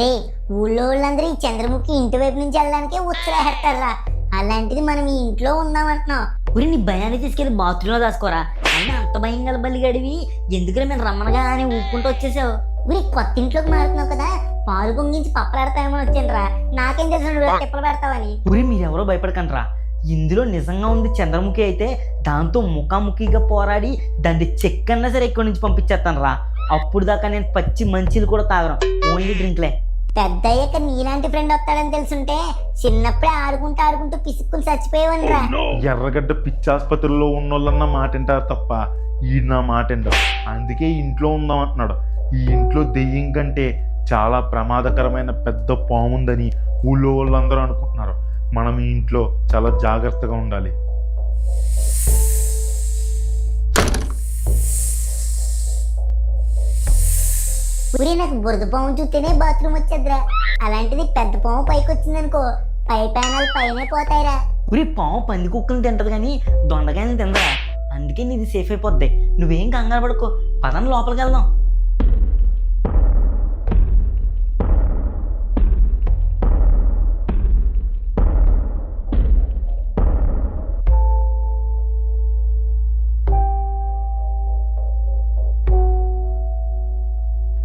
రే, ఊళ్ళో వాళ్ళందరూ ఈ చంద్రముఖి ఇంటి వైపు నుంచి వెళ్ళడానికే ఉత్సాహపడతారా. అలాంటిది మనం ఈ ఇంట్లో ఉందామంటున్నాం. ఊరి నీ భయాన్ని తీసుకెళ్ళి బాత్రూంలో దాసుకోరా. అయినా అంత భయం గల బలిగడివి ఎందుకురా మేము రమ్మనగా అని ఊపుకుంటూ వచ్చేసావు. ఊరి కొత్త ఇంట్లోకి మారుతున్నావు కదా, పాలు పొంగించి పప్పలాడతామని వచ్చానురా. నాకేం తెలుసు తిప్పలు పెడతావని. ఊరి మీరెవరో భయపడకండిరా. ఇందులో నిజంగా ఉంది చంద్రముఖి అయితే దాంతో ముఖాముఖిగా పోరాడి దాన్ని చెక్కన్నా సరే ఇక్కడి నుంచి పంపించేస్తాను రా. అప్పుడు దాకా నేను పచ్చి మంచిలు కూడా తాగను, ఓన్లీ డ్రింక్లే. పెద్ద అయ్యాక నీలాంటి ఫ్రెండ్ వస్తాడని తెలుసుంటే చిన్నప్పుడే ఆడుకుంటూ పిసుక్కుని చచ్చిపోయేవని రా. ఎర్రగడ్డ పిచ్చాసుపత్రిలో ఉన్నోళ్ళన్న మాట వింటారు తప్ప ఈ నా మాట వింటారు. అందుకే ఇంట్లో ఉందాం అంటున్నాడు. ఈ ఇంట్లో దెయ్యం కంటే చాలా ప్రమాదకరమైన పెద్ద పాము ఉందని ఊళ్ళో వాళ్ళందరూ అనుకుంటున్నారు. మనం ఈ ఇంట్లో చాలా జాగ్రత్తగా ఉండాలి. ఊరి నాకు బురద పాము చూస్తేనే బాత్రూమ్ వచ్చేద్రా. అలాంటిది పెద్ద పాము పైకి వచ్చిందనుకో, పై ప్యానాలు పైనే పోతాయిరా. ఊరి పాము పంది కుక్కలు తింటది కానీ దొండకాయని తిందరా. అందుకే నీది సేఫ్ అయిపోద్ది. నువ్వేం కంగారు పడుకో, పదం లోపలికి వెళ్దాం.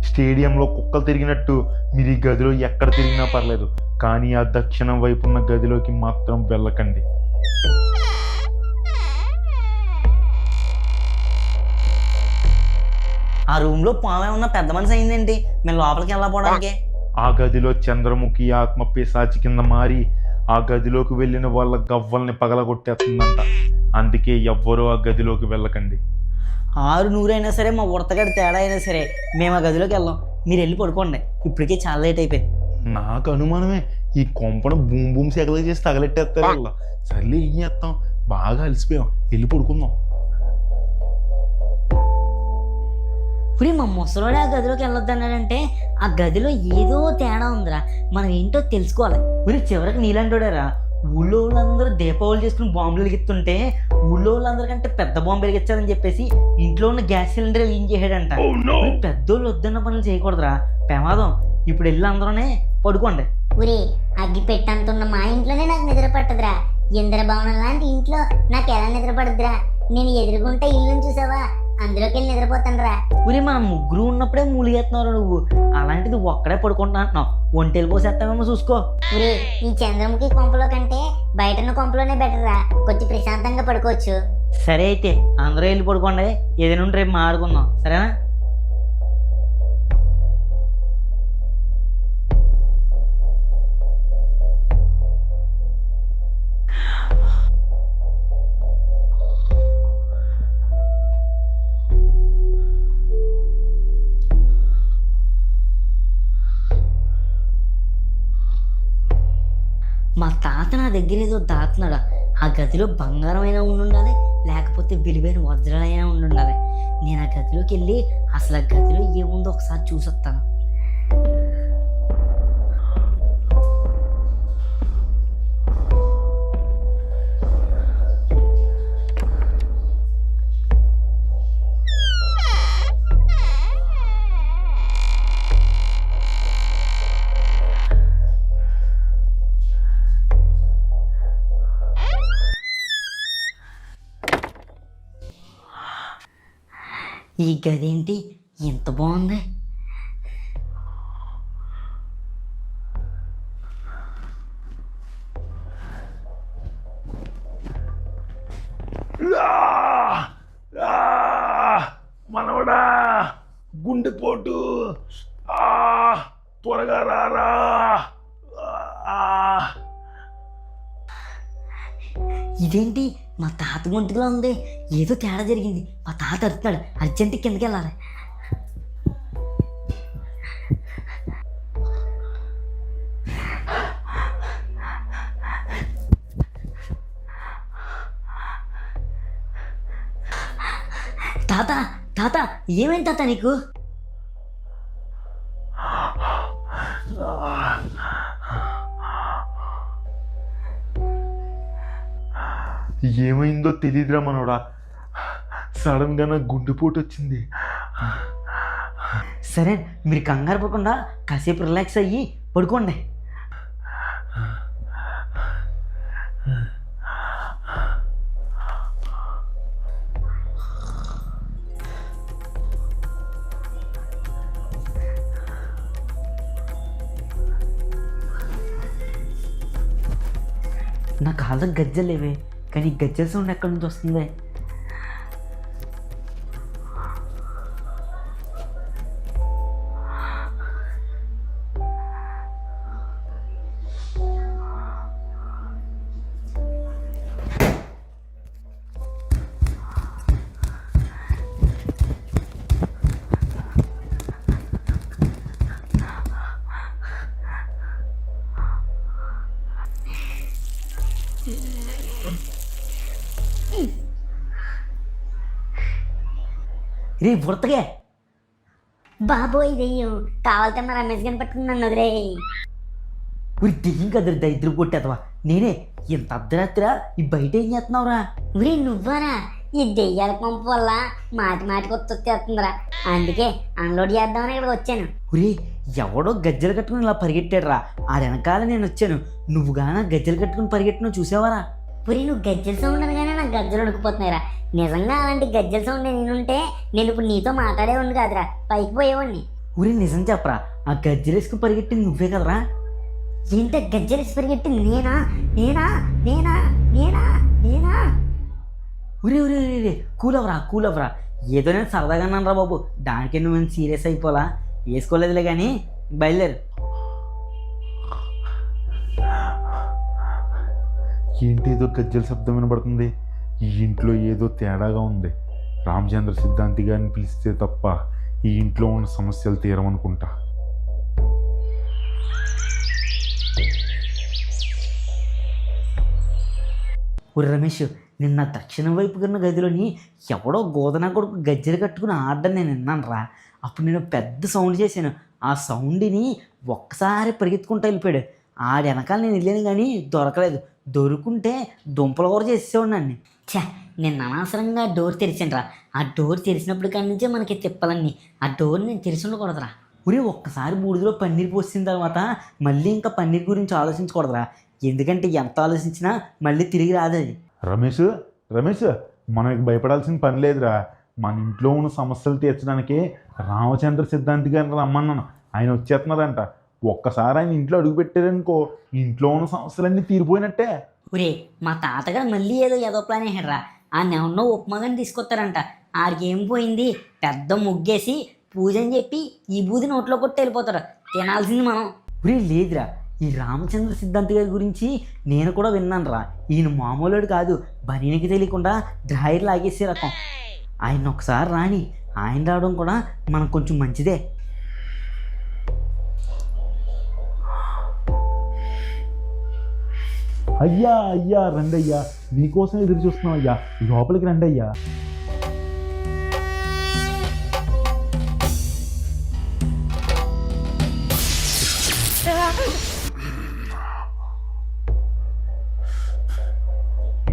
స్టేడియంలో కుక్కలు తిరిగినట్టు మీరు ఈ గదిలో ఎక్కడ తిరిగినా పర్లేదు, కానీ ఆ దక్షిణం వైపు ఉన్న గదిలోకి మాత్రం వెళ్ళకండి. ఆ రూమ్ లో పాము ఏమన్నా పెద్ద మనిషి అయిందేంటి మేము లోపలికి వెళ్ళకపోవడానికి? ఆ గదిలో చంద్రముఖి ఆత్మ పిశాచి కింద మారి ఆ గదిలోకి వెళ్ళిన వాళ్ళ గవ్వల్ని పగలగొట్టేస్తుందంట. అందుకే ఎవ్వరూ ఆ గదిలోకి వెళ్ళకండి. 600 అయినా సరే మా ఉడతగడి తేడా అయినా సరే మేము ఆ గదిలోకి వెళ్దాం. మీరు వెళ్ళి పడుకోండి, ఇప్పటికే చాలా లేట్ అయిపోయి. నాకు అనుమానమే, ఈ కొంపను బూమ్ బూమ్ సెగలు చేసి తగలెట్టేస్తారు వాళ్ళ. సర్లే ఏం చేస్తాం, బాగా అలసిపోయాం, వెళ్ళి పడుకుందాం. ఇప్పుడు మా ముసలోడే ఆ గదిలోకి వెళ్ళొద్దు అన్నాడంటే ఆ గదిలో ఏదో తేడా ఉందిరా. మనం ఏంటో తెలుసుకోవాలి. ఊరి చివరికి నీలాంటోడారా. ఊళ్ళో వాళ్ళందరూ దీపావళి చేసుకుని బాంబులు వెలిగిస్తుంటే ఊళ్ళో వాళ్ళందరికంటే పెద్ద బాంబు వెలిగించాలని చెప్పేసి ఇంట్లో ఉన్న గ్యాస్ సిలిండర్ ఏం చేసాడంట. పెద్దోళ్ళు వద్దన్న పనులు చేయకూడదురా, ప్రమాదం. ఇప్పుడు వెళ్ళి అందరూనే పడుకోండి. ఊరి అగ్గి పెట్టంతున్న మా ఇంట్లోనే నాకు నిద్ర పట్టదురా. ఇంద్రభవనం లాంటి ఇంట్లో నాకు ఎలా నిద్ర పడుద్దిరా. నేను ఎదురుగుంటే ఇల్లుని చూసావా, అందులోకి వెళ్ళి నిద్రపోతాను రా. ఊరి మనం ముగ్గురు ఉన్నప్పుడే మూలిగేస్తున్నావు నువ్వు, అలాంటిది ఒక్కడే పడుకుంటా అంటున్నావు. ఒంటెలు పోసేస్తామేమో చూసుకో. ఊరి ఈ చంద్రముఖి కొంపలో కంటే బయటన్న కొంపలోనే బెటర్ రా, కొంచెం ప్రశాంతంగా పడుకోవచ్చు. సరే అయితే అందరూ వెళ్ళి పడుకోండి, ఏదైనా ఉంటే రేపు మాట్లాడుకుందాం, సరేనా? మా తాత నా దగ్గర ఏదో దాతున్నాడు. ఆ గదిలో బంగారం అయినా ఉండాలి, లేకపోతే విలువైన వజ్రాలైనా ఉండాలి. నేను ఆ గదిలోకి వెళ్ళి అసలు ఆ గదిలో ఏముందో ఒకసారి చూసొస్తాను. ఈ గది ఏంటి ఎంత బాగుంది? మనవడా, గుండెపోటు, త్వరగా రారా. ఇదేంటి మా తాత గొంతుకులో ఉంది, ఏదో తేడా జరిగింది. మా తాత అరుతున్నాడు, అర్జెంట్ కిందకి వెళ్ళాలి. తాత తాత ఏమైంది తాత నీకు? ఏమైందో తెలియదురా మనోడా, సడన్గా నాకు గుండెపోటు వచ్చింది. సరే, మీరు కంగారు పడకుండా కాసేపు రిలాక్స్ అయ్యి పడుకోండి. నా కాళ్ళకి గజ్జలు లేవే, కానీ గజ్జల సౌండ్ ఎక్కడి నుంచి వస్తుంది? రే బుర్తగా, బాబోయ్ దెయ్యం కావాలంటే మా రమేష్ గారిని పట్టుకుని నన్ను వదిలే. ఊరి దెయ్యం కదా దరిద్రం కొట్టేదవా, నేనే. ఇంత అర్ధరాత్రా ఈ బయట ఏం చేస్తున్నావురా? ఊరి నువ్వారా? ఈ దెయ్యాల పంపు వల్ల మాటి మాటికి వచ్చేస్తుందిరా, అందుకే అన్లోడ్ చేద్దామని ఇక్కడికి వచ్చాను. ఊరి ఎవడో గజ్జలు కట్టుకుని ఇలా పరిగెట్టాడు రా, ఆ వెనకాల నేను వచ్చాను. నువ్వు గానా గజ్జలు కట్టుకుని పరిగెట్టిన చూసావారా? ఊరి నువ్వు గజ్జల సౌండ్ అనగానే నాకు గజ్జలు ఉడికిపోతున్నాయిరా. నిజంగా అలాంటి గజ్జల సౌండ్ నేనుంటే నేను ఇప్పుడు నీతో మాట్లాడేవాడిని కాదురా, పైకి పోయేవాడిని. ఊరి నిజం చెప్పరా, ఆ గజ్జలు వేసుకుని పరిగెట్టింది నువ్వే కదరా? ఇంత గజ్జలేసి పరిగెట్టి నేనా నేనా నేనా నేనా నేనా? ఊరే ఊరే ఊరే కూలవరా. ఏదో నేను సరదాగా అన్నాను రా బాబు, దానికి నువ్వు సీరియస్ అయిపోలా. వేసుకోలేదులే కానీ బయలుదేరు. ఏంటి ఏదో గజ్జల శబ్దం వినబడుతుంది? ఈ ఇంట్లో ఏదో తేడాగా ఉంది. రామచంద్ర సిద్ధాంతి గారిని పిలిస్తే తప్ప ఈ ఇంట్లో ఉన్న సమస్యలు తీరమనుకుంటా. ఊరి రమేష్, నిన్న దక్షిణం వైపు కన్నా గదిలోని ఎవడో గోదన కొడుకు గజ్జలు కట్టుకుని ఆడడం నేను విన్నాను రా. అప్పుడు నేను పెద్ద సౌండ్ చేశాను. ఆ సౌండ్ని ఒక్కసారి పరిగెత్తుకుంటూ వెళ్ళిపోయాడు. ఆడి వెనకాల నేను వెళ్ళాను కానీ దొరకలేదు. దొరుకుంటే దుంపలు కూర చేసేవాడిని. ఛా, నేను అనవసరంగా డోర్ తెరిచానురా. ఆ డోర్ తెరిచినప్పుడు కాడి నుంచే మనకి తిప్పలన్నీ. ఆ డోర్ నేను తెరిచి ఉండకూడదురా. ఊరే ఒక్కసారి బూడిదలో పన్నీర్ పోసిన తర్వాత మళ్ళీ ఇంకా పన్నీర్ గురించి ఆలోచించకూడదురా, ఎందుకంటే ఎంత ఆలోచించినా మళ్ళీ తిరిగి రాదు అది. రమేష్ మనకి భయపడాల్సిన పని లేదురా. మన ఇంట్లో ఉన్న సమస్యలు తీర్చడానికి రామచంద్ర సిద్ధాంతి గారిని రమ్మన్నాను. ఆయన వచ్చేస్తున్నారంట. ఒక్కసారి ఆయన ఇంట్లో అడుగు పెట్టారనుకో, ఇంట్లో ఉన్న సమస్యలన్నీ తీరిపోయినట్టే. ఒరే, మా తాతగారు మళ్ళీ ఏదో ప్లాన్ వేసాడురా. ఆ నెవన్నో ఉప్మాగాని తీసుకొస్తారంట. ఆడికి ఏం పోయింది, పెద్ద ముగ్గేసి పూజ అని చెప్పి ఈ బూది నోట్లో కొట్టి వెళ్ళిపోతాడు. తినాల్సింది మనం. ఊరే లేదురా, ఈ రామచంద్ర సిద్ధాంతి గారి గురించి నేను కూడా విన్నాను రా. ఈయన మామూలుడు కాదు, బనీనికి తెలియకుండా డ్రాయర్ లాగేసే రకం. ఆయన ఒకసారి రాని, ఆయన రావడం కూడా మనకు కొంచెం మంచిదే. అయ్యా రండయ్యా, మీకోసం ఎదురు చూస్తున్నాం అయ్యా, లోపలికి రండయ్యా.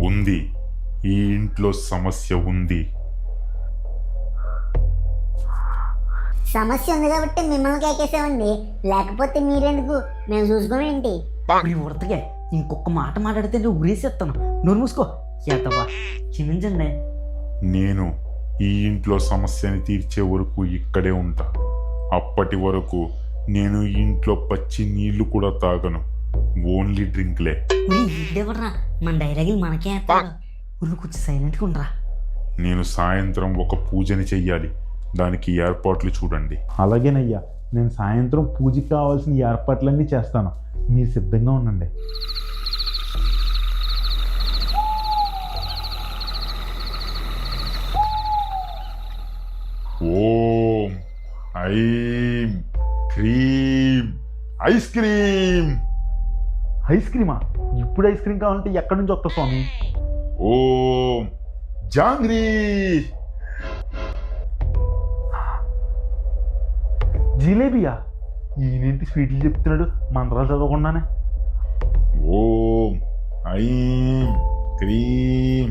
ఉంది, ఈ ఇంట్లో సమస్య ఉంది. సమస్య ఉంది కాబట్టి మిమ్మల్ని కేకేసామండి, లేకపోతే మీరెందుకు, మేము చూసుకోమేంటి? ఉడతగా ఇంకొక మాట మాట్లాడితే నేను ఉరేసేస్తాను. నోరు మూసుకో చేతవా, క్షమించండి. నేను ఈ ఇంట్లో సమస్యని తీర్చే వరకు ఇక్కడే ఉంటా. అప్పటి వరకు నేను ఈ ఇంట్లో పచ్చి నీళ్లు కూడా తాగను, ఓన్లీ డ్రింక్లే. ఇదేవర్రా మన డైలాగులు మనకే వేస్తాడు. ఊరు కొంచెం సైలెంట్గా ఉండరా. నేను సాయంత్రం ఒక పూజని చెయ్యాలి, దానికి ఏర్పాట్లు చూడండి. అలాగేనయ్యా, నేను సాయంత్రం పూజకి కావాల్సిన ఏర్పాట్లన్నీ చేస్తాను, మీరు సిద్ధంగా ఉండండి. ఓం ఐం క్రీం ఐస్ క్రీమ్. ఐస్ క్రీమా? ఇప్పుడు ఐస్ క్రీమ్ కావాలంటే ఎక్కడి నుంచి వస్తా స్వామి? ఓం జాంగ్రీ. జిలేబియా? ఈయనేంటి స్వీట్లు చెప్తున్నాడు మంత్రాలు చదవకుండానే? ఓం ఐం క్రీం.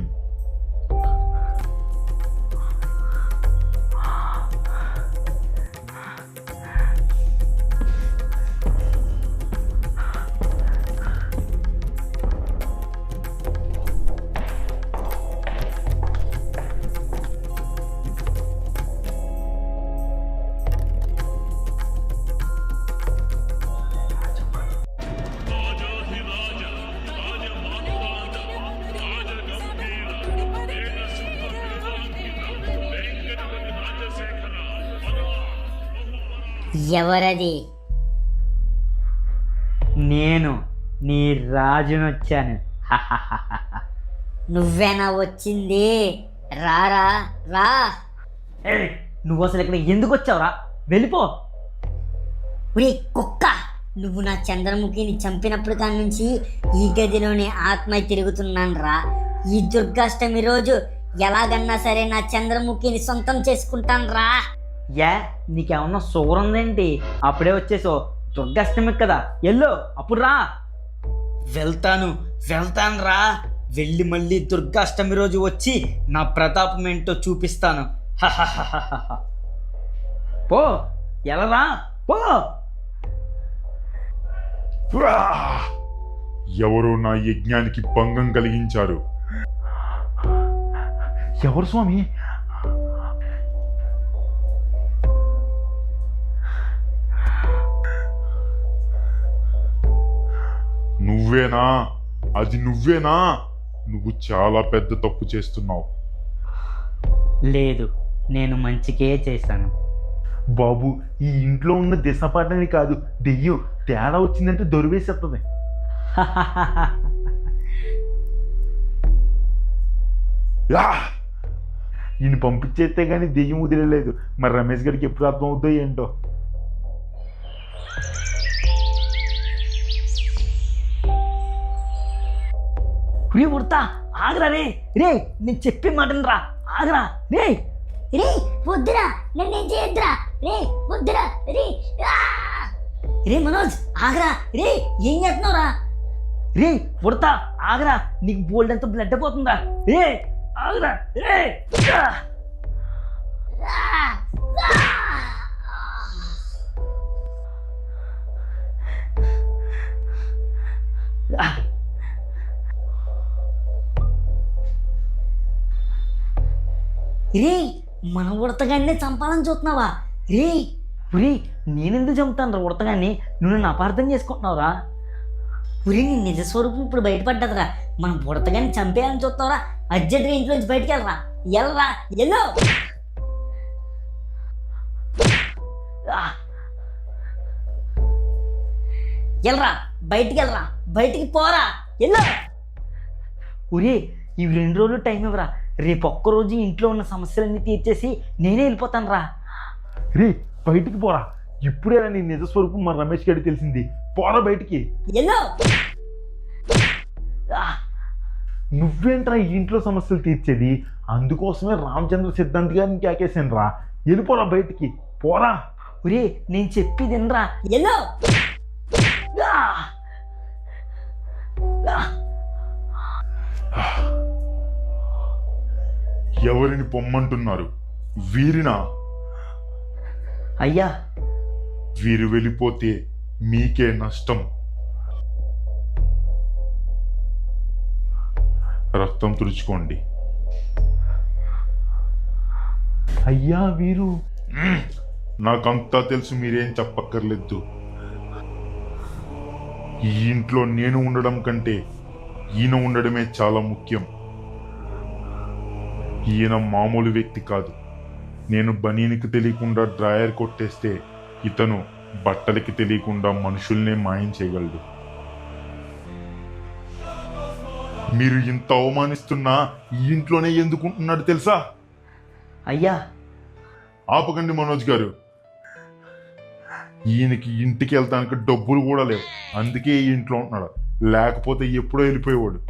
ఎవరది? నేను నీ రాజునొచ్చాను. నువ్వేనా వచ్చింది? రారా రా. ఏయ్, నువ్వు అసలు ఇక్కడ ఎందుకు వచ్చావురా? వెళ్ళిపో. ఒరే కుక్క, నువ్వు నా చంద్రముఖిని చంపినప్పుడు కాడి నుంచి ఈ గదిలోనే ఆత్మ తిరుగుతున్నాను రా. ఈ దుర్గాష్టమి రోజు ఎలాగన్నా సరే నా చంద్రముఖిని సొంతం చేసుకుంటాను రా. నీకేమన్నా షుగర్ ఉందేంటి? అప్పుడే వచ్చేసో. దుర్గాష్టమి కదా, ఎల్లో అప్పుడు రా. వెళ్తాను రా. వెళ్ళి మళ్ళీ దుర్గాష్టమి రోజు వచ్చి నా ప్రతాపం ఏంటో చూపిస్తాను. పో, ఎలరా పో. ఎవరో నా యజ్ఞానికి భంగం కలిగించారు. ఎవరు స్వామి? నువ్వేనా? అది నువ్వేనా? నువ్వు చాలా పెద్ద తప్పు చేస్తున్నావు. లేదు, నేను మంచికే చేశాను. బాబు, ఈ ఇంట్లో ఉన్న దిశపాటని కాదు, దెయ్యం తేడా వచ్చిందంటే దొరివేసేస్తుంది. ఈయన పంపించేస్తే కానీ దెయ్యం వదిలేదు. మరి రమేష్ గారికి ఎప్పుడు అర్థం అవుతుందో ఏంటో. ఉడతా ఆగరా రే. రే నేను చెప్పే మాటను రా, ఆగరా రే. రే వద్దురా, నన్నేం చేయొద్దురా. రే వద్దురా. రే మనోజ్ ఆగరా. రే ఏం చేస్తున్నావురా? రే ఉడతా ఆగరా, నీకు బోల్డ్ అంత బ్లడ్ పోతుందా? రే ఆగరా రే. రే మన ఉడతగానే చంపాలని చూస్తున్నావా? రే ఉరి నేనెందుకు చంపుతాను రా ఉడతగాన్ని? నువ్వు నన్ను అపార్థం చేసుకుంటున్నావురా. ఉరి నీ నిజ స్వరూపం ఇప్పుడు బయటపడ్డదిరా. మనం ఉడతగాన్ని చంపేయాలని చూస్తావురా. అర్జెంట్గా ఇంట్లోంచి బయటికి వెళ్ళరా. ఎల్రా ఎల్లో. ఎల్రా బయటికి వెళ్ళరా. బయటికి పోరా. ఎల్లో. ఉరి ఇవి 2 రోజులు టైం ఇవ్వరా. రేపు ఒక్కరోజు ఇంట్లో ఉన్న సమస్యలన్నీ తీర్చేసి నేనే వెళ్ళిపోతాను రా. రే బయటికి పోరా. ఇప్పుడే నీ నిజ స్వరూపం మన రమేష్ గారికి తెలిసింది. పోరా బయటికి. ఎల్లో. నువ్వేంట్రా ఈ ఇంట్లో సమస్యలు తీర్చేది? అందుకోసమే రామచంద్ర సిద్ధాంత్ గారిని కేకేసాను రా. వెళ్ళిపోరా బయటికి. పోరా. ఒరే నేను చెప్పి తినరా. ఎల్లో. ఎవరిని పొమ్మంటున్నారు? వీరినా? అయ్యా, వీరు వెళ్ళిపోతే మీకే నష్టం. రక్తం తుడుచుకోండి. అయ్యా వీరు నాకంతా తెలుసు, మీరేం చెప్పక్కర్లేదు. ఈ ఇంట్లో నేను ఉండడం కంటే ఈయన ఉండడమే చాలా ముఖ్యం. ఈయన మామూలు వ్యక్తి కాదు. నేను బనీనికి తెలియకుండా డ్రాయర్ కొట్టేస్తే ఇతను బట్టలకి తెలియకుండా మనుషుల్నే మాయం చేయగలడు. మీరు ఇంత అవమానిస్తున్నా ఈ ఇంట్లోనే ఎందుకుంటున్నాడు తెలుసా? అయ్యా ఆపకండి మనోజ్ గారు. ఈయనకి ఇంటికి వెళ్తానికి డబ్బులు కూడా లేవు, అందుకే ఈ ఇంట్లో ఉంటున్నాడు. లేకపోతే ఎప్పుడో వెళ్ళిపోయేవాడు.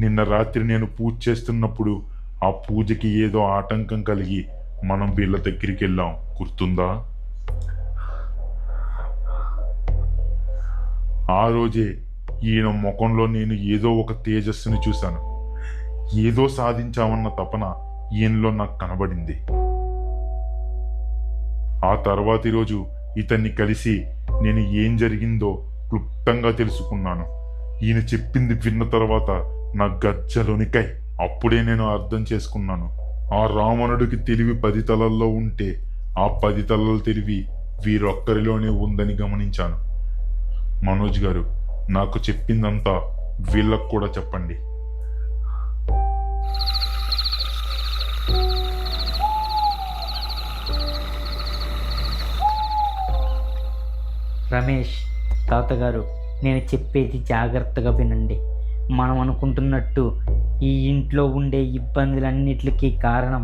నిన్న రాత్రి నేను పూజ చేస్తున్నప్పుడు ఆ పూజకి ఏదో ఆటంకం కలిగి మనం వీళ్ళ దగ్గరికి వెళ్ళాం, గుర్తుందా? ఆ రోజే ఈయన ముఖంలో నేను ఏదో ఒక తేజస్సుని చూశాను. ఏదో సాధించామన్న తపన ఈయనలో నాకు కనబడింది. ఆ తర్వాతి రోజు ఇతన్ని కలిసి నేను ఏం జరిగిందో క్లుప్తంగా తెలుసుకున్నాను. ఈయన చెప్పింది విన్న తర్వాత నా గజ్జలునికాయ్. అప్పుడే నేను అర్థం చేసుకున్నాను, ఆ రావణుడికి తెలివి 10 తలల్లో ఉంటే ఆ 10 తలల తెలివి వీరొక్కరిలోనే ఉందని గమనించాను. మనోజ్ గారు, నాకు చెప్పిందంతా వీళ్ళకు కూడా చెప్పండి. రమేష్, తాతగారు, నేను చెప్పేది జాగ్రత్తగా వినండి. మనం అనుకుంటున్నట్టు ఈ ఇంట్లో ఉండే ఇబ్బందులన్నిటికీ కారణం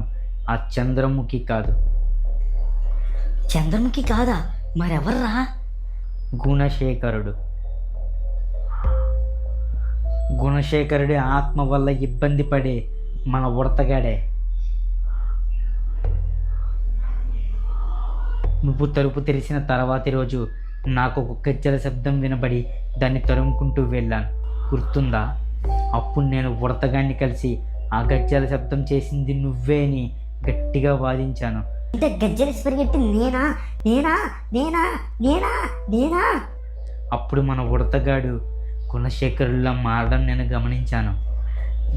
ఆ చంద్రముఖి కాదు. చంద్రముఖి కాదా? మరెవర్రా? గుణశేఖరుడు. గుణశేఖరుడి ఆత్మ వల్ల ఇబ్బంది పడే మన ఉడతగాడే. నువ్వు తలుపు తెరిచిన తర్వాతి రోజు నాకు ఒక గజ్జల శబ్దం వినబడి దాన్ని తరుముకుంటూ వెళ్ళాను, గుర్తుందా? అప్పుడు నేను ఉడతగాన్ని కలిసి ఆ గజ్జల శబ్దం చేసింది నువ్వే అని గట్టిగా వాదించాను. అంటే గజ్జలేసి పరిగెట్టి నేనా నేనా నేనా నేనా నేనా? అప్పుడు మన ఉడతగాడు గుణశేఖరుల్లా మారడం నేను గమనించాను.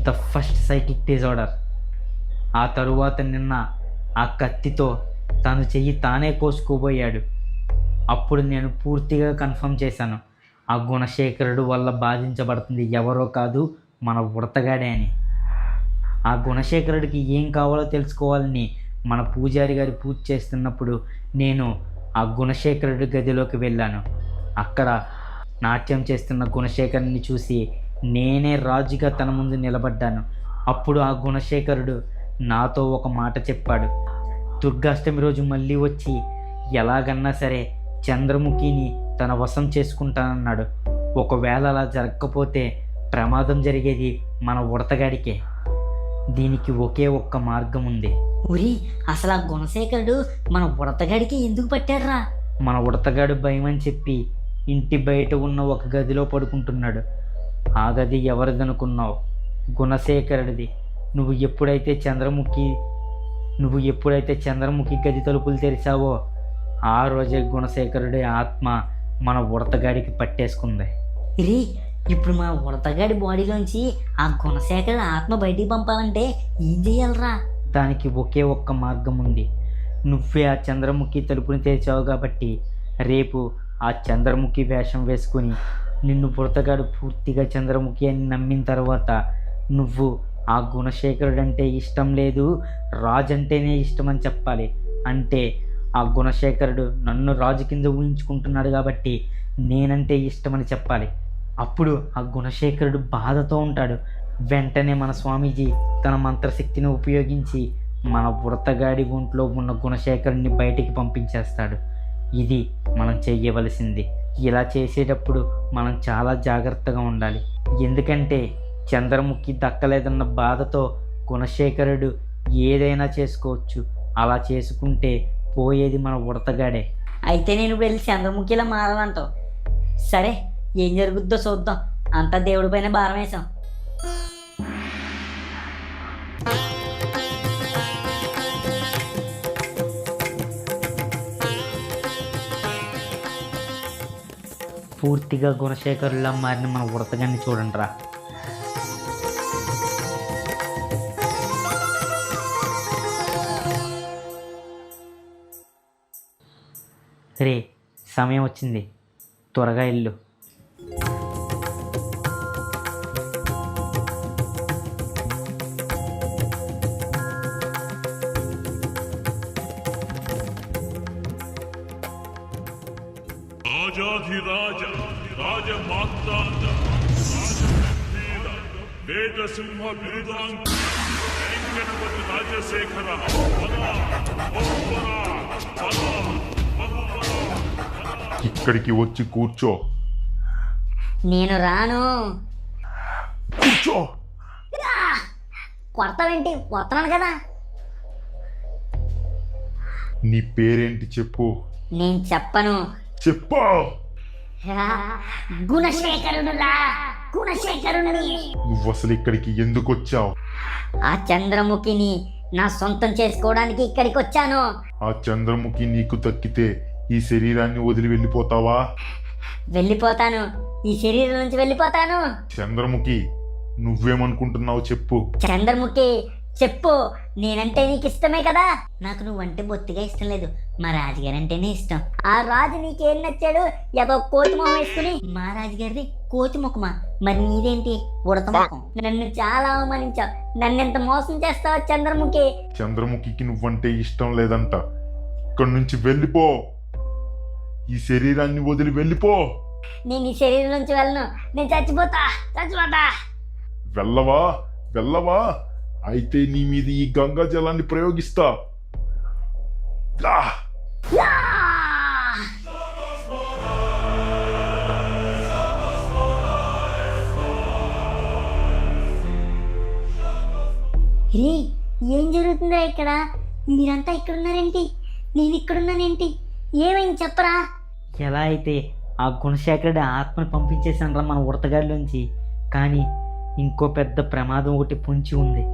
The first psychic disorder. ఆ తరువాత నిన్న ఆ కత్తితో తను చెయ్యి తానే కోసుకోబోయాడు. అప్పుడు నేను పూర్తిగా కన్ఫర్మ్ చేశాను, ఆ గుణశేఖరుడు వల్ల బాధించబడుతుంది ఎవరో కాదు, మన ఉడతగాడే అని. ఆ గుణశేఖరుడికి ఏం కావాలో తెలుసుకోవాలని మన పూజారి గారి పూజ చేస్తున్నప్పుడు నేను ఆ గుణశేఖరుడి గదిలోకి వెళ్ళాను. అక్కడ నాట్యం చేస్తున్న గుణశేఖరుని చూసి నేనే రాజుగా తన ముందు నిలబడ్డాను. అప్పుడు ఆ గుణశేఖరుడు నాతో ఒక మాట చెప్పాడు. దుర్గాష్టమి రోజు మళ్ళీ వచ్చి ఎలాగన్నా సరే చంద్రముఖిని తన వశం చేసుకుంటానన్నాడు. ఒకవేళ అలా జరగకపోతే ప్రమాదం జరిగేది మన ఉడతగాడికే. దీనికి ఒకే ఒక్క మార్గం ఉంది. ఉరి, అసలు ఆ గుణశేఖరుడు మన ఉడతగాడికి ఎందుకు పట్టాడురా? మన ఉడతగాడు భయం అని చెప్పి ఇంటి బయట ఉన్న ఒక గదిలో పడుకుంటున్నాడు. ఆ గది ఎవరిదనుకున్నావు? గుణశేఖరుడిది. నువ్వు ఎప్పుడైతే చంద్రముఖి గది తలుపులు తెరిచావో ఆ రోజే గుణశేఖరుడి ఆత్మ మన ఉడతగాడికి పట్టేసుకుంది. ఇరి, ఇప్పుడు మా ఉడతగాడి బాడీలోంచి ఆ గుణశేఖరుడి ఆత్మ బయటికి పంపాలంటే ఏం చెయ్యాలరా? దానికి ఒకే ఒక్క మార్గం ఉంది. నువ్వే ఆ చంద్రముఖి తలుపుని తెరిచావు కాబట్టి రేపు ఆ చంద్రముఖి వేషం వేసుకుని నిన్ను ఉడతగాడు పూర్తిగా చంద్రముఖి అని నమ్మిన తర్వాత నువ్వు ఆ గుణశేఖరుడు అంటే ఇష్టం లేదు, రాజు అంటేనే ఇష్టం అని చెప్పాలి. అంటే ఆ గుణశేఖరుడు నన్ను రాజు కింద ఊహించుకుంటున్నాడు కాబట్టి నేనంటే ఇష్టమని చెప్పాలి. అప్పుడు ఆ గుణశేఖరుడు బాధతో ఉంటాడు. వెంటనే మన స్వామీజీ తన మంత్రశక్తిని ఉపయోగించి మన ఉడతగాడి ఒంట్లో ఉన్న గుణశేఖరుడిని బయటికి పంపించేస్తాడు. ఇది మనం చెయ్యవలసింది. ఇలా చేసేటప్పుడు మనం చాలా జాగ్రత్తగా ఉండాలి. ఎందుకంటే చంద్రముఖి దక్కలేదన్న బాధతో గుణశేఖరుడు ఏదైనా చేసుకోవచ్చు. అలా చేసుకుంటే పోయేది మన ఉడతగాడే. అయితే నేను ఇప్పుడు వెళ్ళి చంద్రముఖిలా మారాలంటావు? సరే, ఏం జరుగుద్దో చూద్దాం. అంతా దేవుడి పైన భారం వేసాం. పూర్తిగా గుణశేఖరులా మారిన మన ఉడతగాన్ని చూడండి రా. రే, సమయం వచ్చింది, త్వరగా ఇల్లు. రాజాధిరాజ రాజమాతాండ వేదసింహ బిరుదాంక వెంకటపతి రాజశేఖర ఇక్కడికి వచ్చి కూర్చో. నేను రాను. కూర్చో. కొడతావేంటి? వస్తున్నాను కదా. నీ పేరేంటి చెప్పు. నేను చెప్పను. చెప్పు. గుణశేఖరుడులా, గుణశేఖరుడిని. నువ్వు అసలు ఇక్కడికి ఎందుకు వచ్చావు? ఆ చంద్రముఖిని నా సొంతం చేసుకోవడానికి ఇక్కడికి వచ్చాను. ఆ చంద్రముఖి నీకు దక్కితే ఈ శరీరాన్ని వదిలి వెళ్ళిపోతావా? వెళ్ళిపోతాను. ఈ శరీరం నుంచి వెళ్ళిపోతాను. చంద్రముఖి, నువ్వేమనుకుంటున్నావు చెప్పు. చంద్రముఖి, చెప్పు. నేనంటే నీకు ఇష్టమే కదా? నాకు నువ్వంటే బొత్తిగా ఇష్టం లేదు. మా రాజుగారు అంటేనే ఇష్టం. ఆ రాజు నీకేం నచ్చాడు? ఏదో కోతి మొహం వేసుకుని. మా రాజుగారిది కోతి ముఖమా? మరి నీదేంటి ఉడత ముఖం? నన్ను చాలా అవమానించావు. నన్ను ఎంత మోసం చేస్తావా చంద్రముఖి? చంద్రముఖికి నువ్వంటే ఇష్టం లేదంట. ఇక్కడి నుంచి వెళ్ళిపో. ఈ శరీరాన్ని వదిలి వెళ్ళిపో. నేను ఈ శరీరం నుంచి వెళ్ళను, నేను చచ్చిపోతా. వెళ్ళవా అయితే నీ మీద ఈ గంగా జలాన్ని ప్రయోగిస్తా. లా! రే, ఏం జరుగుతుందా ఇక్కడ? మీరంతా ఇక్కడున్నారేంటి? నేను ఇక్కడున్నానేంటి? ఏమైంది చెప్పరా? ఎలా అయితే ఆ గుణశేఖరుడి ఆత్మని పంపించేసానరా మన ఉడతగాడిలోంచి, కానీ ఇంకో పెద్ద ప్రమాదం ఒకటి పొంచి ఉంది.